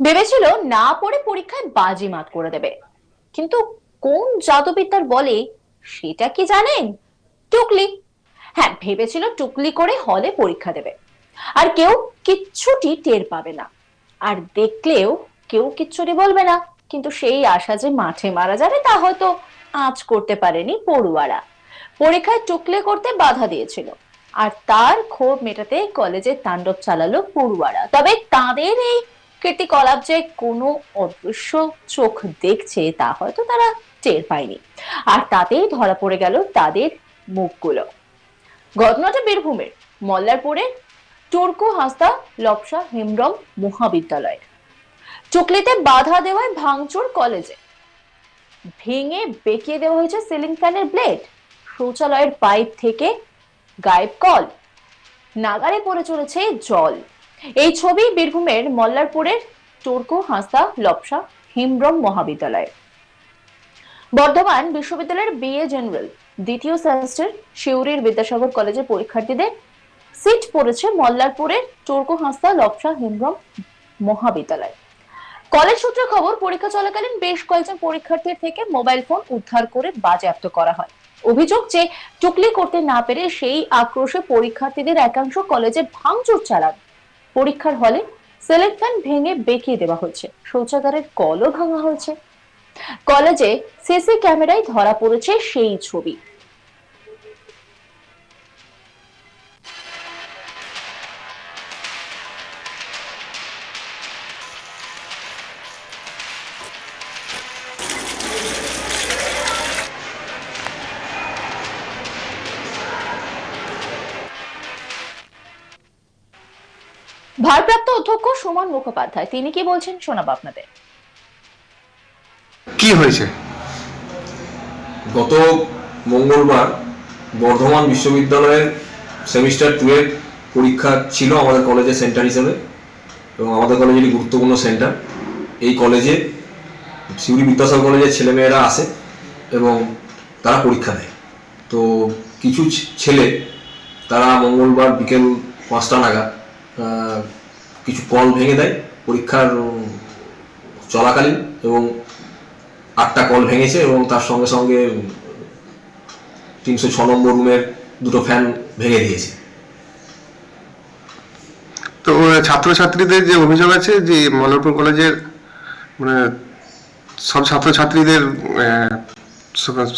ভেবেছিল না পড়ে পরীক্ষায় বাজিমাত করে দেবে, কিন্তু কোন জাদুবিদ্যার বলে সেটা কি জানেন? টুকলি। হ্যাঁ, ভেবেছিল টুকলি করে হলে পরীক্ষা দেবে, আর কেউ কিচ্ছুটি টের পাবে না, আর দেখলেও কেউ কিচ্ছুটি বলবে না। কিন্তু সেই আশা যে মাঠে মারা যাবে তা হয়তো আঁচ করতে পারেনি পড়ুয়ারা। পরীক্ষায় টুকলে করতে বাধা দিয়েছিল, আর তার ক্ষোভ মেটাতে কলেজে তাণ্ডব চালালো পড়ুয়ারা। তবে তাদের এই কীর্তিকলাপ যে কোনো অদৃশ্য চোখ দেখছে তা হয়তো তারা টের পায়নি, আর তাতেই ধরা পড়ে গেল তাদের মুখগুলো। ঘটনাটা বীরভূমের মল্লারপুরের টুরকু হাসদা লবসা হেমব্রম মহাবিদ্যালয়ের। টুকলিতে বাধা দেওয়ায় ভাঙচুর কলেজে, ভেঙে বেঁকিয়ে দেওয়া হয়েছে সিলিং ফ্যানের ব্লেড, শৌচালয়ের পাইপ থেকে গায়েব কল, নাগারে পড়ে চলেছে জল। এই ছবি বীরভূমের মল্লারপুরের টুরকু হাসদা লবসা হেমব্রম মহাবিদ্যালয়। বর্ধমান বিশ্ববিদ্যালয়ের বিএ জেনারেল দ্বিতীয় সেমিস্টার শিউরির বিদ্যাসাগর কলেজের পরীক্ষার্থীদের সিট পড়েছে মল্লারপুরের টুরকু হাসদা লবসা হেমব্রম মহাবিদ্যালয়। কলেজ সূত্রে খবর, পরীক্ষা চলাকালীন বেশ কয়েকজন পরীক্ষার্থীর থেকে মোবাইল ফোন উদ্ধার করে বাজেয়াপ্ত করা হয়। অভিযোগ যে টুকলি করতে না পেরে সেই আক্রোশে পরীক্ষার্থীদের একাংশ কলেজে ভাঙচুর চালান। পরীক্ষার হলে সিলিং ফ্যান ভেঙে বেঁকিয়ে দেওয়া হয়েছে, শৌচাগারের কলও ভাঙা হয়েছে। কলেজে সিসি ক্যামেরায় ধরা পড়েছে সেই ছবি। ভারপ্রাপ্ত অধ্যক্ষ সুমন মুখোপাধ্যায় তিনি কি বলছেন শোনাবো আপনাদের। কি হয়েছে? গত মঙ্গলবার বর্ধমান বিশ্ববিদ্যালয়ের সেমিস্টার 2 এর পরীক্ষা ছিল আমাদের কলেজের সেন্টার হিসেবে, এবং আমাদের কলেজেরই গুরুত্বপূর্ণ সেন্টার। এই কলেজে শিউরি বিদ্যাসাগর কলেজের ছেলেমেয়েরা আসে এবং তারা পরীক্ষা দেয়। তো কিছু ছেলে তারা মঙ্গলবার বিকেল 5টা নাগাদ কিছু কল ভেঙে দেয় পরীক্ষার চলাকালীন, এবং 8টা কল ভেঙেছে, এবং তার সঙ্গে সঙ্গে 306 নম্বর রুমের 2টো ফ্যান ভেঙে দিয়েছে। তো ছাত্রছাত্রীদের যে অভিযোগ আছে যে মল্লারপুর কলেজের মানে সব ছাত্রছাত্রীদের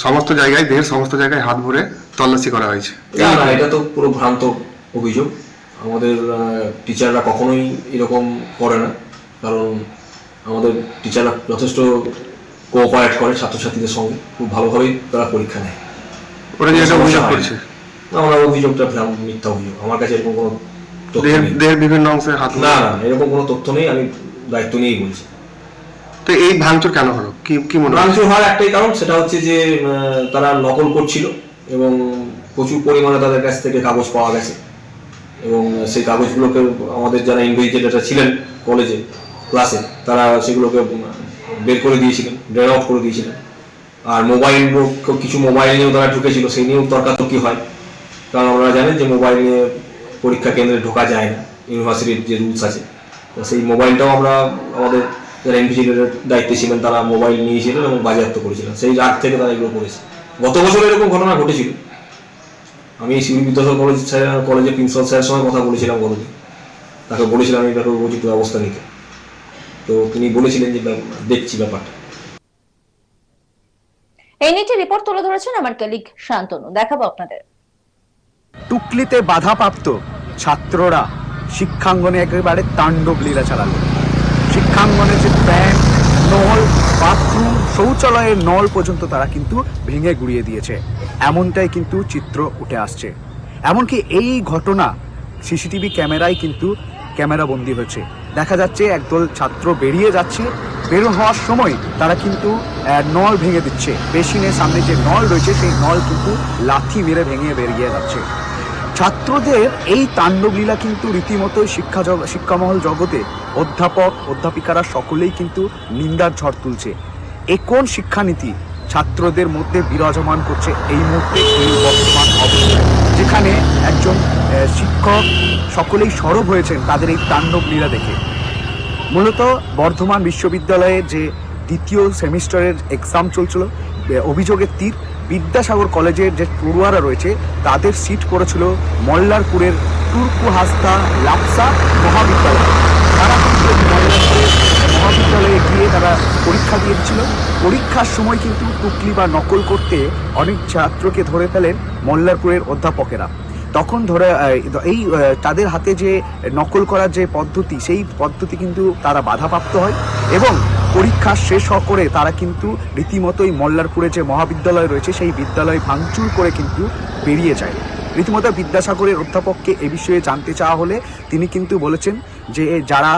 সমস্ত জায়গায় দেহের সমস্ত জায়গায় হাত ভরে তল্লাশি করা হয়েছে। না, এটা তো পুরো ভ্রান্ত অভিযোগ। আমাদের টিচাররা কখনোই এরকম করে না, কারণ আমাদের টিচাররা যথেষ্ট কোঅপারেট করে ছাত্রছাত্রীদের সঙ্গে, খুব ভালোভাবেই তারা পরীক্ষা নেয়। ওরা যেটা অভিযোগ করছে, আমার অভিযোগটা মিথ্যা অভিযোগ। আমার কাছে এরকম কোনো দেহের বিভিন্ন অংশে হাত না, এরকম কোনো তথ্য নেই। আমি দায়িত্ব নিয়েই বলছি। তো এই ভাঙচুর কেন হলো, কি মনে হয়? ভাঙচুর হওয়ার একটাই কারণ, সেটা হচ্ছে যে তারা নকল করছিল এবং প্রচুর পরিমাণে তাদের কাছ থেকে কাগজ পাওয়া গেছে, এবং সেই কাগজগুলোকে আমাদের যারা ইনভেস্টিগেটর ছিলেন কলেজে ক্লাসে তারা সেগুলোকে বের করে দিয়েছিলেন, ড্রেন আউট করে দিয়েছিলেন। আর মোবাইল, কিছু মোবাইল নিয়েও তারা ঢুকেছিল, সেই নিয়েও তর্কাতর্কি হয়, কারণ আপনারা জানেন যে মোবাইল নিয়ে পরীক্ষা কেন্দ্রে ঢোকা যায় না, ইউনিভার্সিটির যে রুলস আছে। তো সেই মোবাইলটাও আমরা আমাদের যারা ইনভেস্টিগেটরের দায়িত্বে ছিলেন তারা মোবাইল নিয়েছিলেন এবং বাজেয়াপ্ত করেছিলেন। সেই রাত থেকে তারা এগুলো করেছে। গত বছর এরকম ঘটনা ঘটেছিল। আমি শিউরি বিদ্যাসাগর কলেজের প্রিন্সিপাল স্যারের সঙ্গে কথা বলেছিলাম গতদিন, তাকে বলেছিলাম এই ব্যাপারে উপযুক্ত ব্যবস্থা নিতে। তো তিনি বলেছিলেন যে দেখছি ব্যাপারটা। এই নিয়ে রিপোর্ট তুলে ধরেছেন আমার কলিগ শান্তনু, দেখাবো আপনাদের। টুকলিতে বাধাপ্রাপ্ত ছাত্ররা শিক্ষাঙ্গনে একেবারে তাণ্ডব লীলা চালালো। শিক্ষাঙ্গনে যে ফ্যান, নল, বাথরুম, শৌচালয়ের নল পর্যন্ত তারা কিন্তু ভেঙে গুড়িয়ে দিয়েছে, এমনটাই কিন্তু চিত্র উঠে আসছে। এমনকি এই ঘটনা সিসিটিভি ক্যামেরায় কিন্তু ক্যামেরাবন্দি হয়েছে। দেখা যাচ্ছে একদল ছাত্র বেরিয়ে যাচ্ছে, বের হওয়ার সময় তারা কিন্তু নল ভেঙে দিচ্ছে। বেসিনের সামনে যে নল রয়েছে সেই নল কিন্তু লাথি মেরে ভেঙে বেরিয়ে যাচ্ছে। ছাত্রদের এই তাণ্ডবলীলা কিন্তু রীতিমতো শিক্ষামহল জগতে অধ্যাপক অধ্যাপিকারা সকলেই কিন্তু নিন্দার ঝড় তুলছে। এ কোন শিক্ষানীতি ছাত্রদের মধ্যে বিরাজমান করছে এই মুহূর্তে, এই বর্তমান অবস্থায়, যেখানে একজন শিক্ষক সকলেই সরব হয়েছেন তাদের এই তাণ্ডবলীলা দেখে। মূলত বর্ধমান বিশ্ববিদ্যালয়ের যে দ্বিতীয় সেমিস্টারের এক্সাম চলছিল, অভিযোগের তীর বিদ্যাসাগর কলেজের যে পড়ুয়ারা রয়েছে তাদের সিট পড়েছিল মল্লারপুরের টুরকু হাস্তা লাপসা মহাবিদ্যালয়। তারা কিন্তু মল্লারপুরের মহাবিদ্যালয়ে গিয়ে তারা পরীক্ষা দিয়েছিল। পরীক্ষার সময় কিন্তু টুকলি বা নকল করতে অনেক ছাত্রকে ধরে ফেলেন মল্লারপুরের অধ্যাপকেরা। তখন ধরে তাদের হাতে যে নকল করার যে পদ্ধতি, সেই পদ্ধতি কিন্তু তারা বাধাপ্রাপ্ত হয় এবং পরীক্ষা শেষ করে তারা কিন্তু রীতিমতোই মল্লারপুরে যে মহাবিদ্যালয় রয়েছে সেই বিদ্যালয় ভাঙচুর করে কিন্তু বেরিয়ে যায়। রীতিমতো বিদ্যাসাগরের অধ্যাপককে এ বিষয়ে জানতে চাওয়া হলে তিনি কিন্তু বলেছেন যে যারা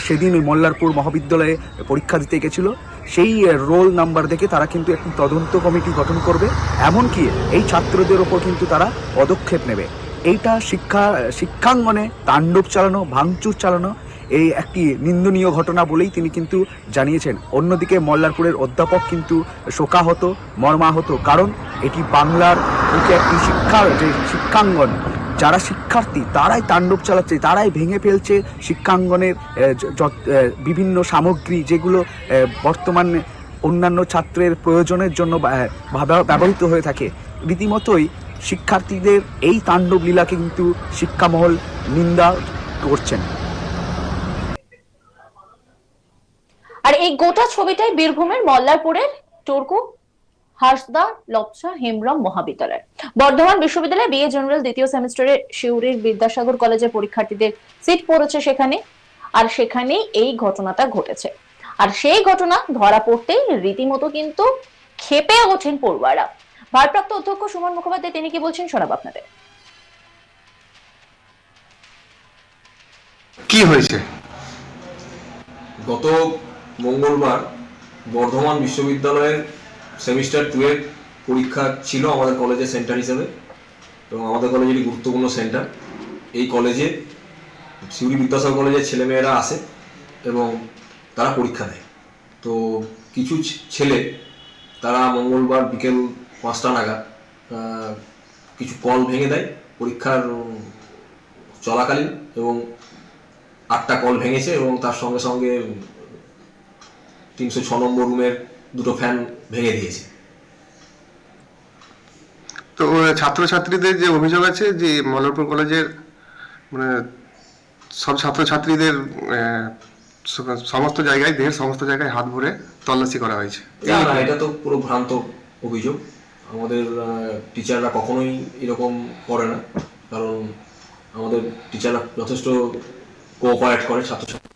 সেদিন ওই মল্লারপুর মহাবিদ্যালয়ে পরীক্ষা দিতে গেছিল সেই রোল নাম্বার দেখে তারা কিন্তু একটি তদন্ত কমিটি গঠন করবে, এমনকি এই ছাত্রদের ওপর কিন্তু তারা পদক্ষেপ নেবে। এইটা শিক্ষাঙ্গনে তাণ্ডব চালানো, ভাঙচুর চালানো এই একটি নিন্দনীয় ঘটনা বলেই তিনি কিন্তু জানিয়েছেন। অন্যদিকে মল্লারপুরের অধ্যাপক কিন্তু শোকাহত, মর্মাহত, কারণ এটি বাংলার বুকে একটি শিক্ষাঙ্গন, যারা শিক্ষার্থী তারাই তাণ্ডব চালাচ্ছে, তারাই ভেঙে ফেলছে শিক্ষাঙ্গনের বিভিন্ন সামগ্রী যেগুলো বর্তমানে অন্যান্য ছাত্রের প্রয়োজনের জন্য ব্যবহৃত হয়ে থাকে। রীতিমতোই শিক্ষার্থীদের এই তাণ্ডব লীলাকে কিন্তু শিক্ষামহল নিন্দা করছেন। আর এই গোটা ছবিটাই বীরভূমের মল্লারপুরের টুরকু হাসদা লপসা হেমব্রম মহাবিদ্যালয়। বর্ধমান বিশ্ববিদ্যালয়ে বিএ জেনারেল দ্বিতীয় সেমিস্টারে শিউরির বিদ্যাসাগর কলেজের পরীক্ষার্থীদের সিট পড়েছে সেখানে, আর সেখানেই এই ঘটনাটা ঘটেছে। আর সেই ঘটনা ধরা পড়তেই রীতিমতো কিন্তু ক্ষেপে ওঠেন পড়ুয়ারা। ভারপ্রাপ্ত অধ্যক্ষ সুমন মুখোপাধ্যায় তিনি কি বলছেন শোনাব আপনাদের। কি হয়েছে? গত মঙ্গলবার বর্ধমান বিশ্ববিদ্যালয়ের সেমিস্টার 2 এর পরীক্ষা ছিল আমাদের কলেজের সেন্টার হিসেবে, এবং আমাদের কলেজেরই গুরুত্বপূর্ণ সেন্টার। এই কলেজে শিউরি বিদ্যাসাগর কলেজের ছেলেমেয়েরা আসে এবং তারা পরীক্ষা দেয়। তো কিছু ছেলে তারা মঙ্গলবার বিকেল 5টা নাগাদ কিছু কল ভেঙে দেয় পরীক্ষার চলাকালীন, এবং 8টা কল ভেঙেছে এবং তার সঙ্গে সঙ্গে 306 নম্বর রুমের 2টো ফ্যান ভেঙে দিয়েছে। তো ছাত্রছাত্রীদের যে অভিযোগ আছে যে মল্লারপুর কলেজের মানে সব ছাত্রছাত্রীদের সমস্ত জায়গায় হাত ভরে তল্লাশি করা হয়েছে। না, এটা তো পুরো ভ্রান্ত অভিযোগ। আমাদের টিচাররা কখনোই এরকম করে না, কারণ আমাদের টিচাররা যথেষ্ট কোঅপারেট করে ছাত্রছাত্রী।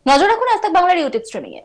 নজর রাখুন আজ তাক বাংলার ইউটিউব স্ট্রিমিং এ।